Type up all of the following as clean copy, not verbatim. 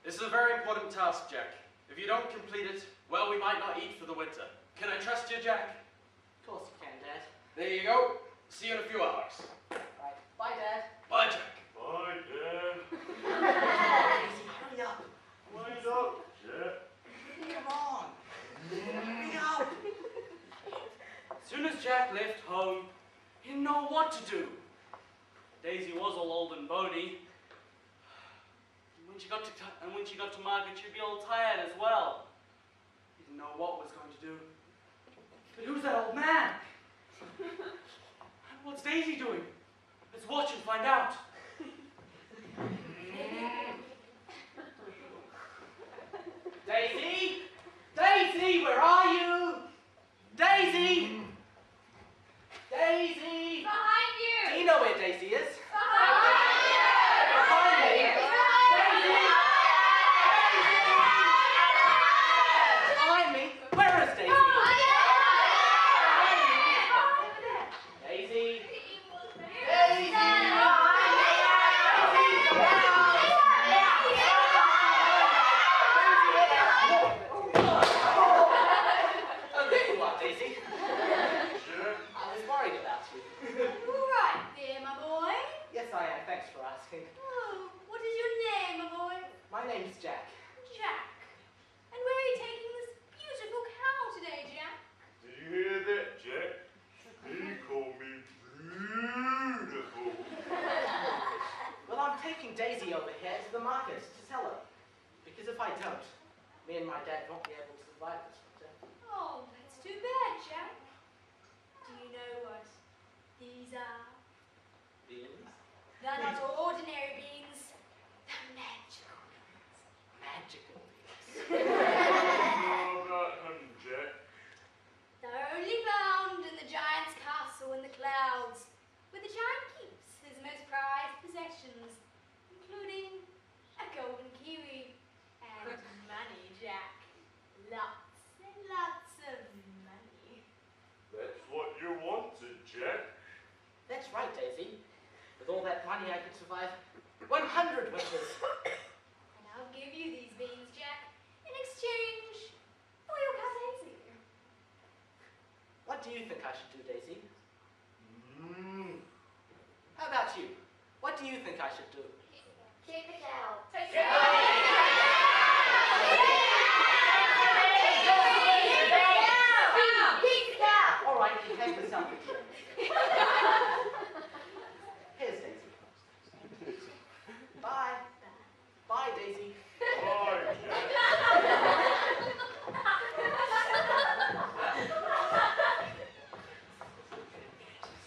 This is a very important task, Jack. If you don't complete it, well, we might not eat for the winter. Can I trust you, Jack? Of course you can, Dad. There you go. See you in a few hours. Right. Bye, Dad. Bye, Jack. Bye, Dad. Daisy, hurry up. Wind up, Jack. Come on. Hurry up. As soon as Jack left home, he didn't know what to do. Daisy was all old and bony. And when she got to market, she'd be all tired as well. He didn't know what was going to do. But who's that old man? And what's Daisy doing? Let's watch and find out. Daisy? Daisy, where are you? Daisy? Daisy? Behind you! Do you know where Daisy is? Behind you! Behind me? Daisy! Behind me? Where is Daisy? Daisy? Daisy! Oh, there you are, Daisy. I was worried about you. All right there, my boy. Yes, I am. Thanks for asking. Oh, what is your name, my boy? My name's Jack. Jack. And where are you taking this beautiful cow today, Jack? Did you hear that, Jack? He called me beautiful. Well, I'm taking Daisy over here to the market to sell her. Because if I don't, me and my dad won't be able to survive this winter. Oh, that's too bad, Jack. Do you know what these are? Beans? They're not ordinary beans. They're magical beans. Magical beans. How about hunting, Jack? They're only found in the giant's castle in the clouds, where the giant keeps his most prized possessions, including a golden kiwi and money, Jack. Lots and lots of money. That's what you wanted, Jack. That's right, Daisy. With all that money, I could survive 100 winters. And I'll give you these beans, Jack, in exchange for your cousin Daisy. What do you think I should do, Daisy? How about you? What do you think I should do? Kick the cow. All right, you have yourself a drink. Here's Daisy. Bye. Bye, Daisy. Bye, Jack.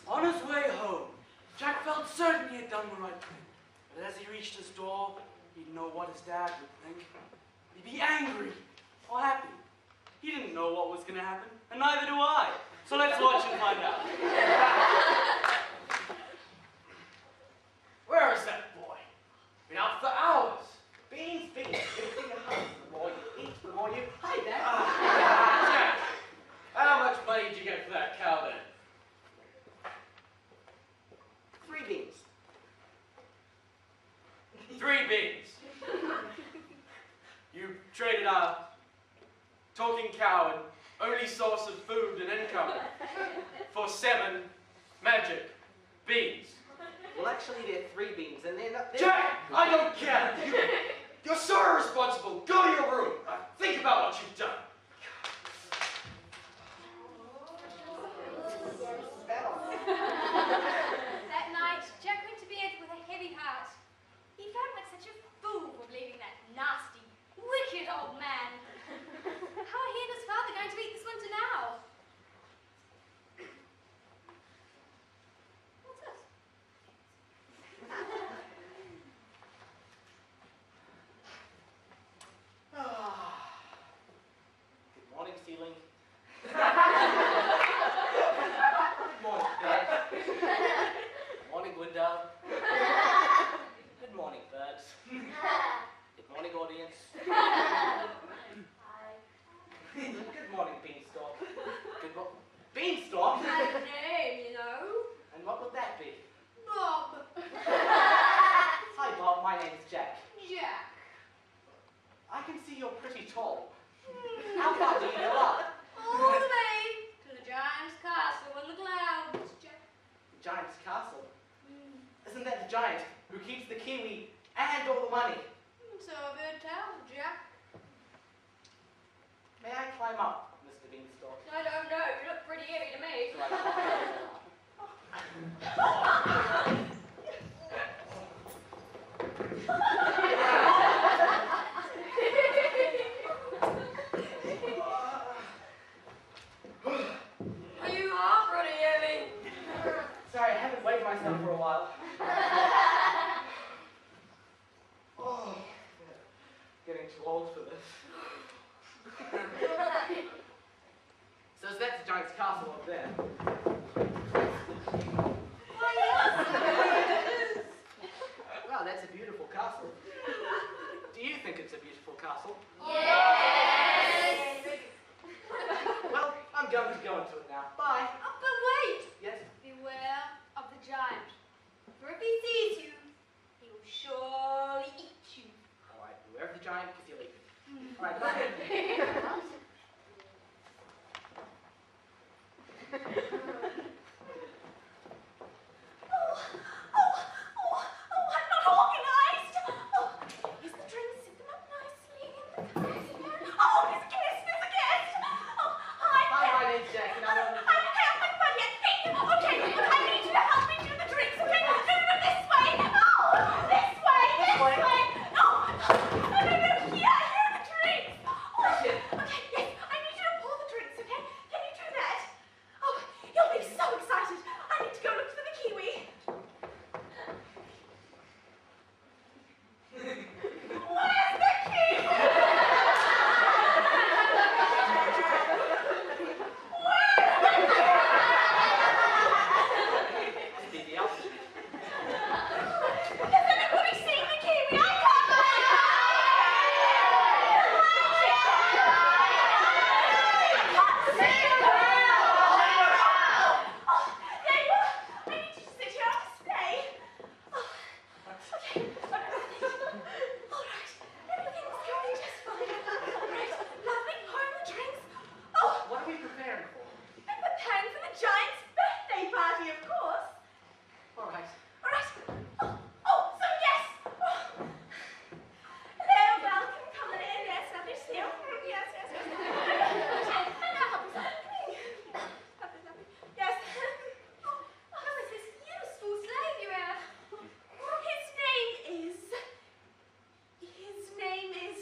On his way home, Jack felt certain he had done the right thing. But as he reached his door, he didn't know what his dad would think. He'd be angry or happy. He didn't know what was going to happen, and neither do I. So let's watch and find out. Where is that boy? Been out for hours. Beans, beans. Everything at home. The more you eat, the more you... Hi, Dad. Jack, how much money did you get for that cow then? 3 beans. 3 beans. You traded our talking cow and only source of food and income for 7 magic beans. Well, actually, they're 3 beans, and they're not... Jack, I don't care. You're so irresponsible. Go to your room. Think about what you've done. That night, Jack went to bed with a heavy heart. He felt like such a fool for believing that nasty, wicked old man. How are he and his father going to eat this winter now? What's this? Good morning, ceiling. Good morning, bed. Good morning, window. Good morning, birds. Good morning, audience. Good morning, Beanstalk. Beanstalk? That's a name, you know. And what would that be? Bob. Hi, Bob. My name's Jack. Jack. tall. How far do you go up? All the way to the giant's castle in the clouds, Jack. The giant's castle? Isn't that the giant who keeps the kiwi and all the money? So I've heard tell, Jack. May I climb up, Mr. Beanstalk? I don't know. You look pretty heavy to me. So I climb You are pretty heavy. Sorry, I haven't weighed myself for a while. Oh, getting too old for this. So that's the giant's castle up there. Wow, that's a beautiful castle. Do you think it's a beautiful castle? Yes. Well, I'm going to go into it now. Bye. Oh, but wait. Yes? Beware of the giant. For if he sees you, he will surely eat you. All right, beware of the giant because you'll eat me. All right, bye. I'm not organized. Oh, here's the drinks. Sit them up nicely. Oh, here's a guest. There's a guest. Oh, hi. Hi, my name's Jack, and I'm I'm fine, yes. Okay, but I need you to help me do the drinks, okay? No, this way. Oh, this way. No, here are the drinks. Oh, okay, yes, I need you to pour the drinks, okay? Can you do that? Oh, you'll be so excited. I need to go look for the kiwi. Where's the kiwi? Be the altitude. Has anybody seen the kiwi? I can't find it. There you are. I need you to sit here. I'll stay. Okay. All right. Everything's going just fine. All right. Lovely. Pouring the drinks. Oh, What are we preparing for? and preparing for the giant's birthday party, of course. All right. All right. So yes. Hello, welcome. Come on in. Yes, lovely to see you. Yes. And now help yourself. Lovely. Yes. Oh, it's this useful slave you have. His name is.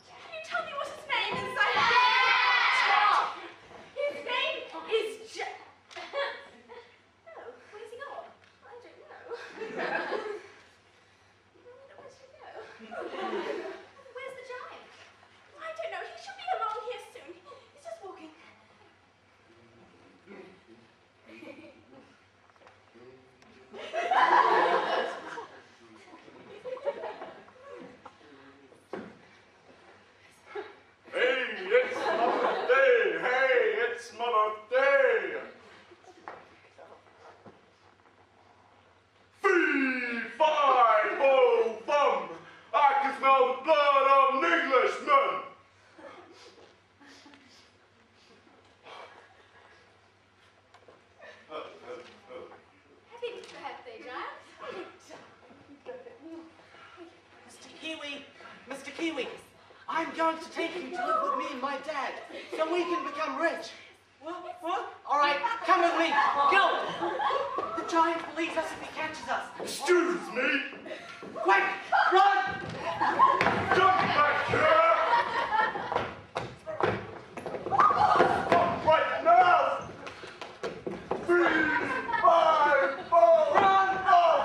Can you tell me what his name is? His name is Jack. Oh, where's he gone? I don't know. Where's he go? Where's the giant? I don't know. He should be along here soon. He's just walking. Hey, it's my birthday! Fee, fi, fo, fum! I can smell the blood of an Englishman! Happy birthday, giant. Mr. Kiwi, I'm going to take you to live with me and my dad so we can become rich. What? All right, come with me. Go. The giant believes us if he catches us. Excuse me! Quick, run! Come back here! Stop right now! Fee, fi, fo, Run! fum!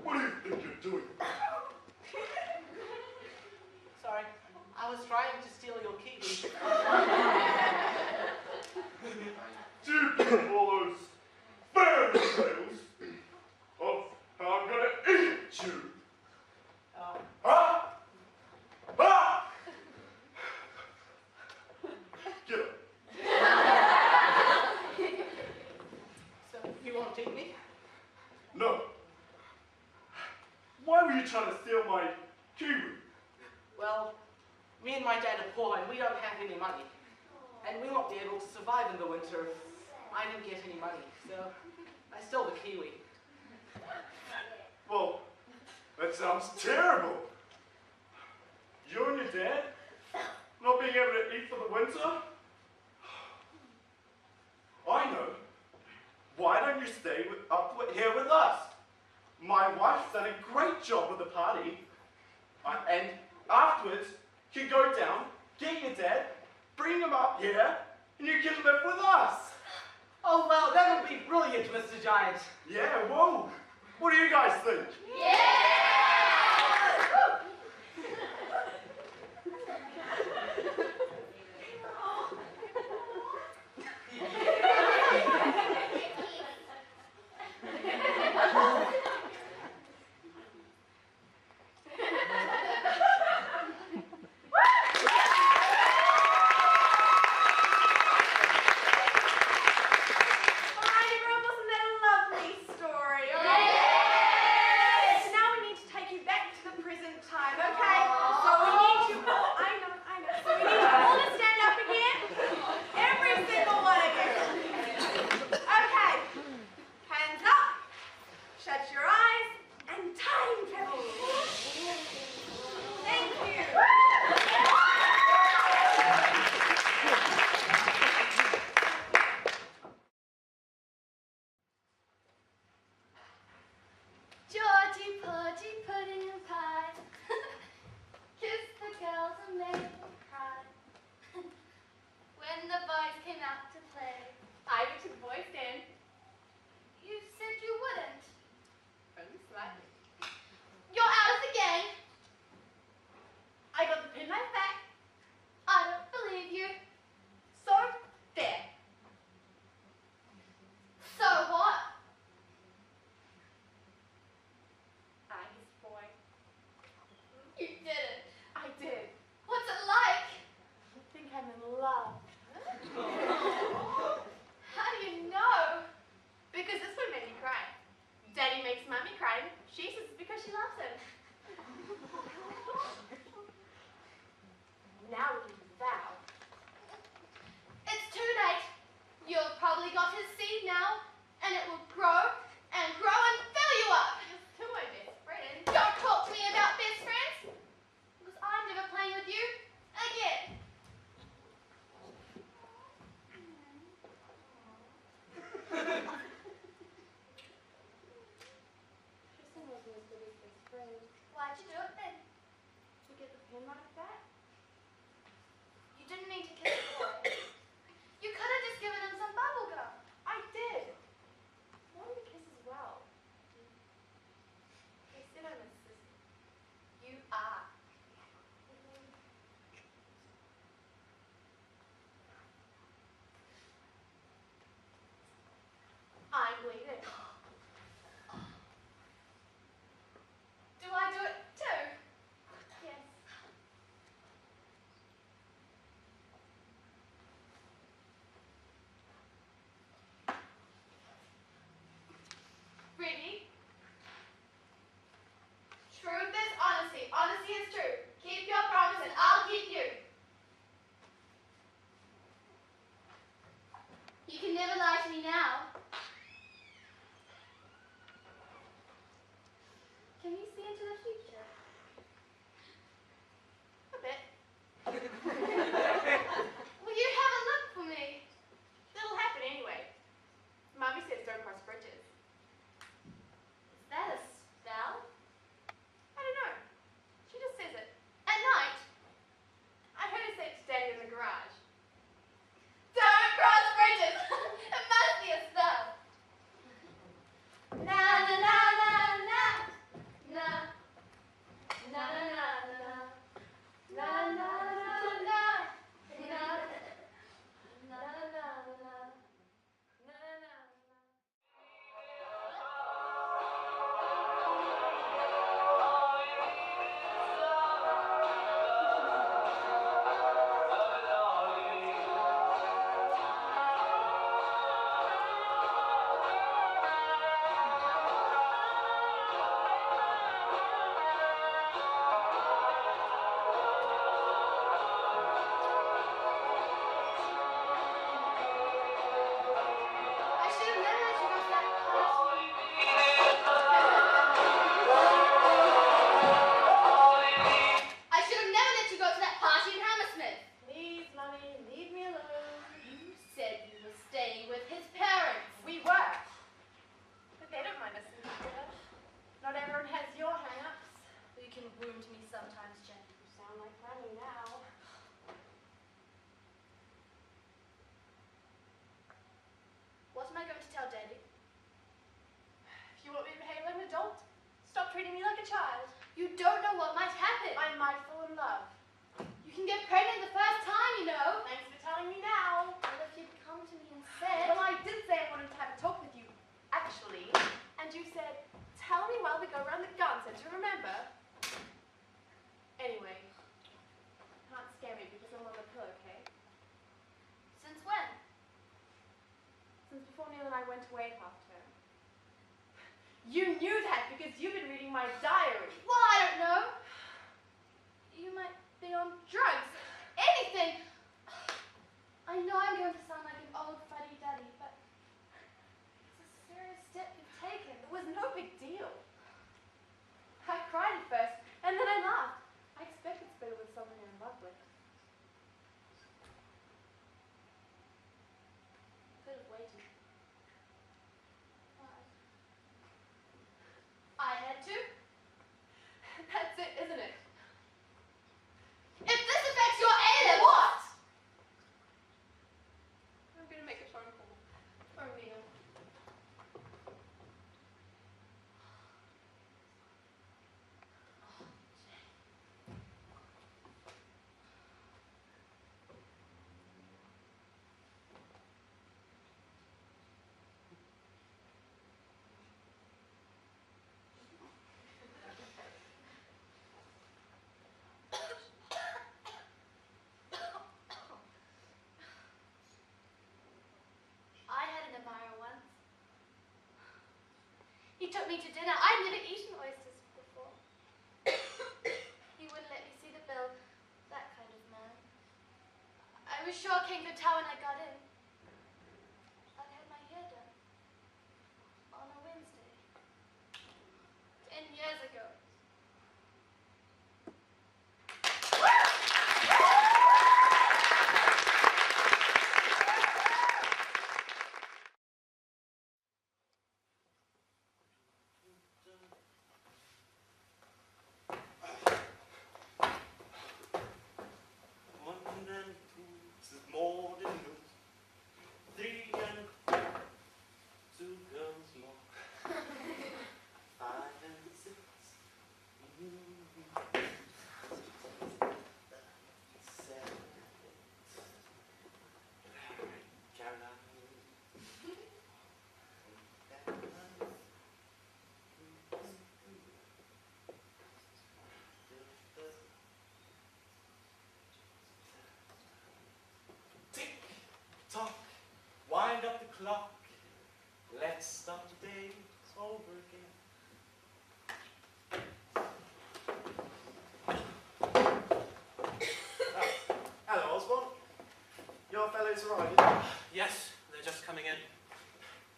What do you think you're doing? Sorry, I was trying to steal your kiwi. Do you believe all those fairy tales of how I'm gonna eat you? Huh? Ah! Get up. So you won't take me? No. Why were you trying to steal my kiwi? Well, me and my dad are poor and we don't have any money. And we won't be able to survive in the winter if I didn't get any money. So I stole the kiwi. Well, that sounds terrible. You and your dad not being able to eat for the winter? I know. Why don't you stay here with us? My wife's done a great job with the party. And afterwards, you can go down, get your dad, bring him up here, and you can live with us. Oh, well, that would be brilliant, Mr. Giant. Yeah, whoa. What do you guys think? Why'd you do it then? To get the pin like that? You didn't need to kiss the boy. You could have just given him some bubble gum. I did. Why don't you kiss as well? Hey, sit on this, sissy. You are. I'm bleeding. Do I do it too? Yes. Ready? Truth is honesty. Honesty is true. Keep your promise and I'll keep you. You can never lie to me now. Can you see into the future? A bit. Will you have a look for me? It'll happen anyway. Mommy says don't cross bridges. Is that a spell? I don't know. She just says it. At night. I heard her say it to Daddy in the garage. Don't cross bridges! It must be a spell. Na na na na na. Na na na na na na na na na to wait half term. You knew that because you've been reading my diary. Well, I don't know. You might be on drugs. Anything. I know I'm going to sound like an old fuddy-duddy, but it's a serious step you've taken. It was no big deal. I cried at first, and then I laughed. I expect it's better with someone you're in love with. Could have waited. I had to. That's it, isn't it? If this affects your A, then what? I'm going to make a phone call. Or Rita. I had an admirer once. He took me to dinner. I'd never eaten oysters before. He wouldn't let me see the bill. That kind of man. I was sure King could tell when I got in. I'd had my hair done. On a Wednesday. 10 years ago. One and two is more than news. Three and four, two girls more. Five and six. Seven, eight. Caroline. Tick tock, wind up the clock. Let's start the day over again. Hello, Osborne. Your fellows arrived. Yes, they're just coming in.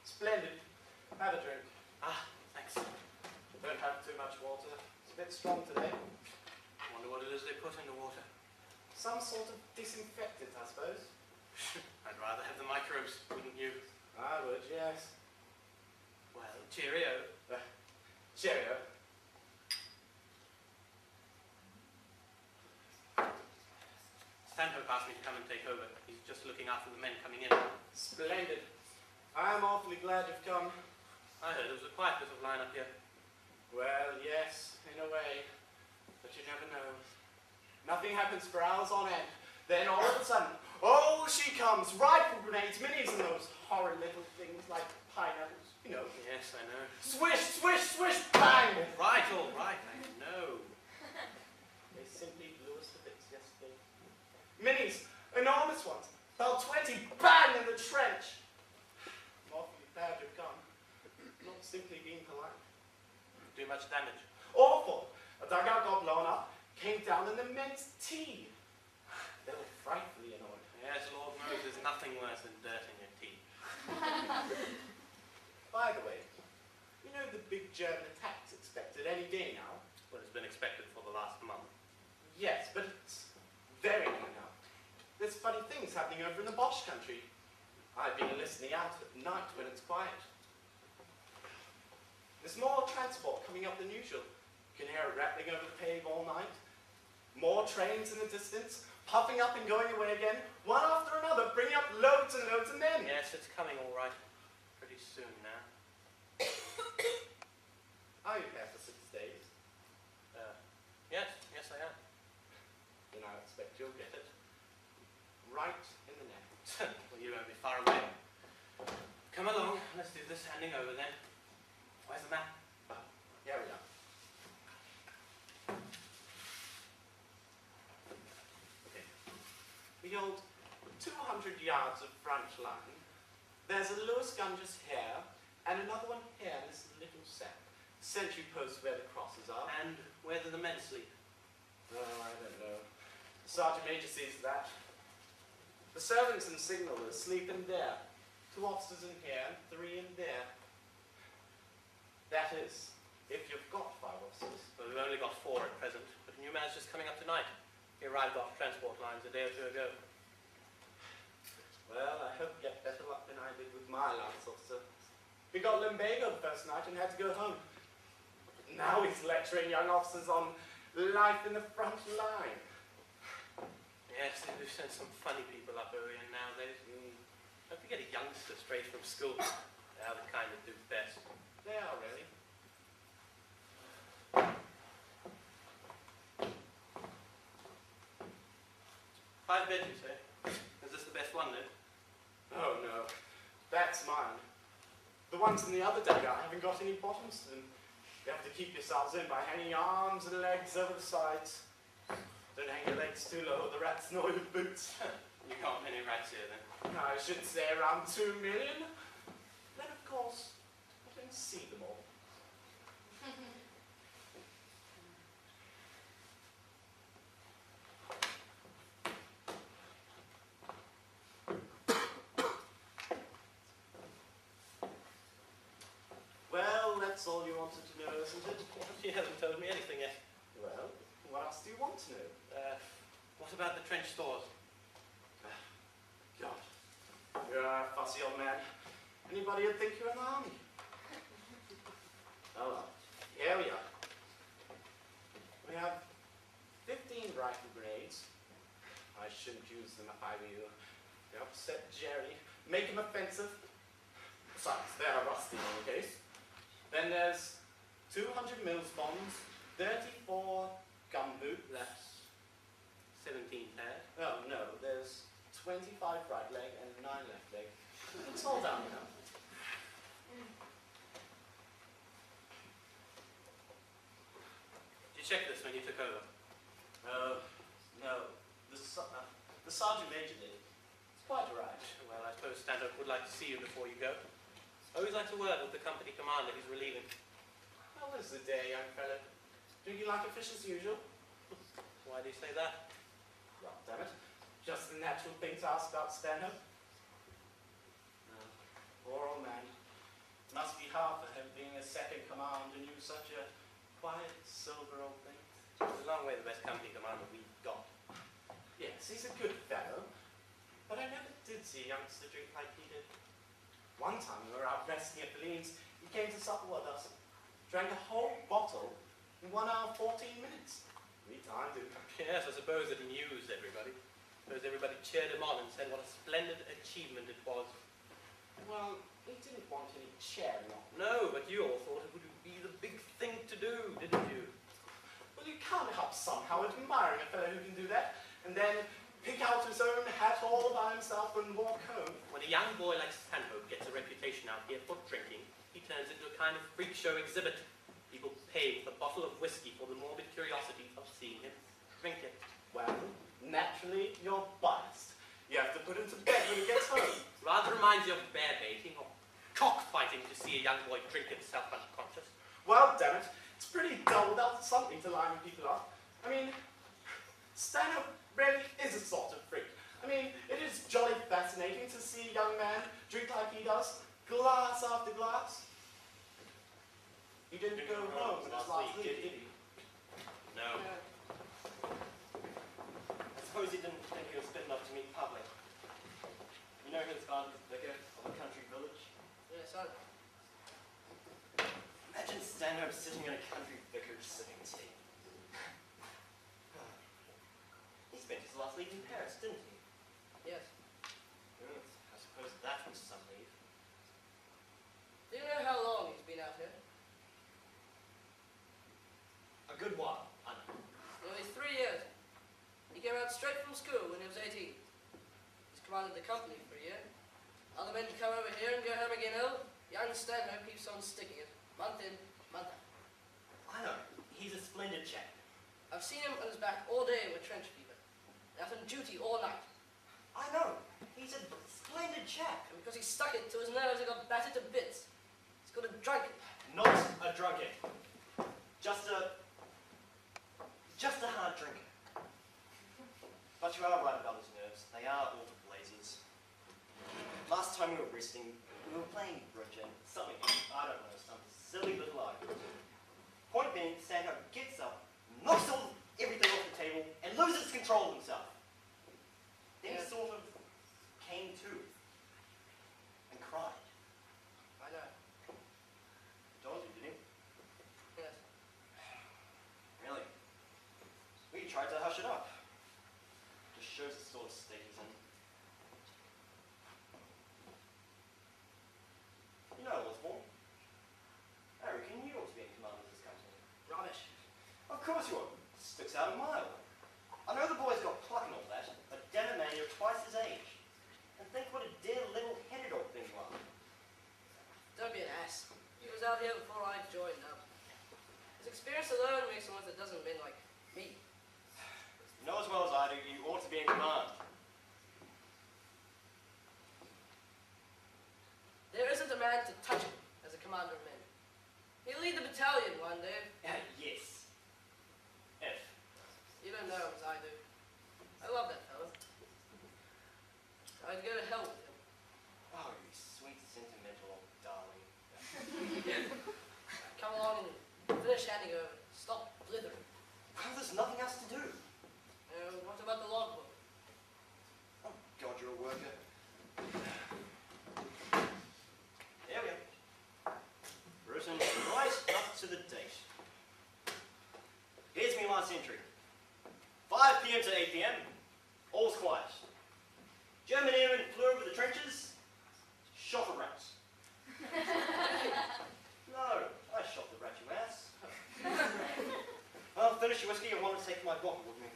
Splendid. Have a drink. Ah, thanks. Don't have too much water. It's a bit strong today. Wonder what it is they put in the water. Some sort of disinfectant, I suppose. I'd rather have the microbes, wouldn't you? I would, yes. Well, cheerio. Cheerio. Stanhope asked me to come and take over. He's just looking after the men coming in. Splendid. I'm awfully glad you've come. I heard there was a quiet bit of line-up here. Well, yes, in a way. But you never know. Nothing happens for hours on end. Then all of a sudden, oh, she comes. Rifle grenades, minis, and those horrid little things like pineapples. You know. Yes, I know. Swish, swish, swish, bang! All right, I know. They simply blew us to bits yesterday. Minis, enormous ones. About 20, bang in the trench. I'm awfully glad you've come. Not simply being polite. Do much damage. Awful. A dugout got blown up, came down in the men's tea. They were frightfully annoyed. Yes, Lord knows there's nothing worse than dirt in your tea. By the way, you know the big German attack's expected any day now? Well, it's been expected for the last month. Yes, but it's very near now. There's funny things happening over in the Bosch country. I've been listening out at night when it's quiet. There's more transport coming up than usual. You can hear it rattling over the pave all night. More trains in the distance, puffing up and going away again, one after another, bringing up loads and loads of men. Yes, it's coming all right. Pretty soon now. Are you here for 6 days? Yes, I am. Then I expect you'll get it. Right in the neck. Well, you won't be far away. Come along, let's do this handing over then. Where's the map? Here we are. Okay. We hold 200 yards of front line, There's a Lewis gun just here, and another one here in this little sack. Sentry post where the crosses are. And where do the men sleep? Oh, I don't know. The Sergeant Major sees that. The servants and signallers sleep in there. 2 officers in here, and 3 in there. That is, if you've got 5 officers. Well, we've only got 4 at present, but a new man's just coming up tonight. He arrived off transport lines a day or 2 ago. Well, I hope you get better luck than I did with my lance officer. We got lumbago the first night and had to go home. Now he's lecturing young officers on life in the front line. Yes, they do send some funny people up early and nowadays. Don't forget a youngster straight from school. They are the kind that do best. They are, really. Five beds, you say? Is this the best one, then? Oh no, that's mine. The ones in the other dugout haven't got any bottoms to them. You have to keep yourselves in by hanging your arms and legs over the sides. Don't hang your legs too low, the rats gnaw your boots. You can't many rats here, then. I should say around 2 million. Then, of course, I can see them all. Well, that's all you wanted to know, isn't it? She hasn't told me anything yet. Well, what else do you want to know? What about the trench stores? God, you're a fussy old man. Anybody would think you're in the army. Oh well, here we are. We have 15 rifle grenades. I shouldn't use them if I were you. They upset Jerry, make him offensive. Besides, they're rusty in any case. Then there's 200 mils bombs, 34 gumboot. That's 17 pairs. Oh no, there's 25 right leg and 9 left leg. It's all down now. Did you check this when you took over? No. The Sergeant Major did. It's quite right. Well, I suppose Stanhope would like to see you before you go. Always likes a word with the company commander he's relieving. How was the day, young fellow? Do you like a fish as usual? Why do you say that? Well, damn it. Just the natural thing to ask about Stanhope. No. Poor old man. Must be hard for him being a second command and you such a quiet, sober old thing. It's a long way the best company commander we've got. Yes, he's a good fellow. But I never did see a youngster drink like he did. One time we were out resting at Macleans, he came to supper with us. Drank a whole bottle in 1 hour 14 minutes. We timed him. Yes, I suppose that he amused everybody. Suppose everybody cheered him on and said what a splendid achievement it was. Well, he didn't want any cheering on. No, but you all thought it would be the big thing to do, didn't you? Well, you can't help somehow admiring a fellow who can do that, and then pick out his own hat all by himself and walk home. When a young boy like Stanhope gets a reputation out here for drinking, he turns into a kind of freak show exhibit. People pay with a bottle of whiskey for the morbid curiosity of seeing him drink it. Well, naturally, you're biased. You have to put him to bed when he gets home. Rather reminds you of bear baiting or cockfighting to see a young boy drink himself unconscious. Well, damn it, it's pretty dull without something to line people up. I mean, Stanhope really is a sort of freak. I mean, it is jolly fascinating to see a young man drink like he does, glass after glass. He didn't go home in his last leave, did he? No. I suppose he didn't think he was fit enough to meet public. You know his father's vicar of a country village? Yes, I Imagine Stanhope sitting in a country vicarage sipping tea. He spent his last leave in Paris, didn't he? Yes. I suppose that was some leave. Do you know how long he's been out here? A good while, I know. Nearly 3 years. He came out straight from school when he was 18. He's commanded the company for a year. Other men come over here and go home again ill. Young Stanhope keeps on sticking it, month in, month out. I know. He's a splendid chap. I've seen him on his back all day with trench fever. Out on duty all night. I know. He's a splendid chap. And because he stuck it to his nose, it got battered to bits. He's got a drunkard. Not a drunkard. Just a hard drinker. But you are right about his nerves. They are all to blazes. Last time we were resting, we were playing bridge and something, I don't know, some silly little argument. Point being, Stanhope gets up, knocks everything off the table, and loses control of himself. Then he sort of came to and cried. I know. Told you, didn't he? Yes. Really? We tried to hush it up. Just shows the sort of state he's in. You know, Osborne. I reckon you ought to be in command of this company. Rubbish. Of course you are. Sticks out a mile. I know the boy's got pluck and all that, but damn it, man, you're twice his age. And think what a dear little headed old thing you are. Don't be an ass. He was out here before I joined up. His experience alone makes someone that doesn't mean like me. You know as well as I do, you ought to be in command. There isn't a man to touch him as a commander of men. He'll lead the battalion one day. Yes. If. You don't know him as I do. I love that fellow. I'd go to hell with him. Oh, you sweet, sentimental old darling. Come along and finish handing over. Stop blithering. Well, there's nothing else to do. What about the logbook? Oh, God, you're a worker. There we go. Written right up to the date. Here's my last entry. 5 p.m. to 8 p.m. All's quiet. German airmen flew over the trenches. Shot a rat. No, I shot the rat, you ass. Well, finish your whiskey. I want to take my bottle with me.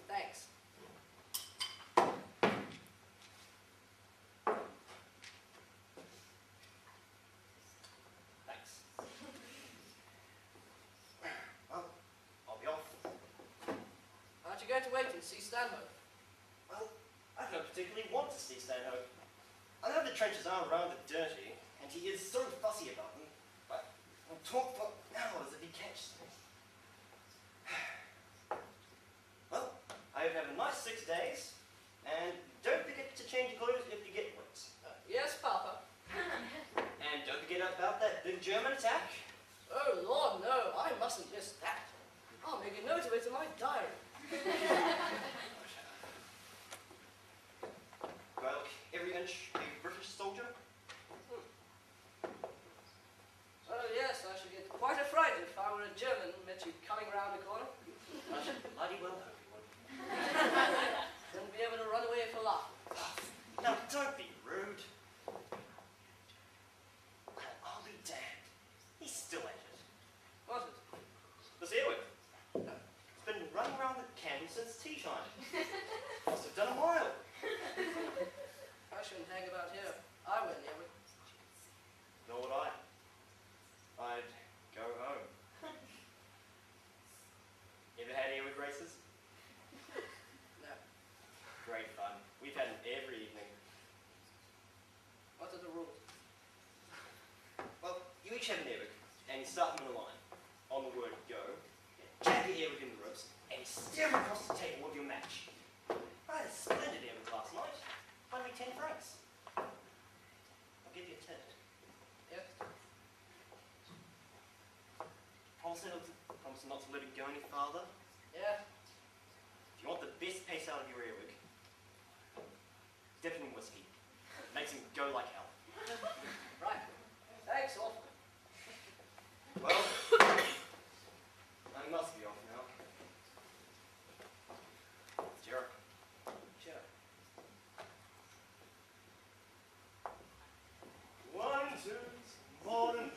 Thanks. Thanks. Well, I'll be off. Aren't you going to wait and see Stanhope? Well, I don't particularly want to see Stanhope. I know the trenches are rather dirty, and he is so fussy about them, but I'll talk for hours if he catches me. Well, I hope you have a nice 6 days, and don't forget to change your clothes if you get wet. Yes, Papa. And don't forget about that big German attack. Oh, Lord, no. I mustn't miss that. I'll make a note of it in my diary. Do I look every inch a British soldier? Oh, yes, I should get quite a fright if I were a German and met you coming round the corner. I should bloody well hope you would. Wouldn't be able to run away for laughing. Now, don't be rude. I'll be damned. He's still at it. What is it? This earwig. It's been running around the camp since tea time. Must have done a mile. I shouldn't hang about here. I went near it. Nor would I. I'd go home. Ever had earwig races? No. Great fun. We've had them every evening. What are the rules? Well, you each have an earwig, and you start them in a line. On the word go, you jab your earwig in the ribs, and you steer them across the table with your match. I had a splendid earwig last night. Won me 10 francs. I'll give you a tip. Yes? Promise not to let it go any farther. Yeah? If you want the best pace out of your earwig, dip it in whiskey. It makes him go like hell. Right. Thanks, awful. Well, I must be off now. Cheer up. Sure. 1, 2, morning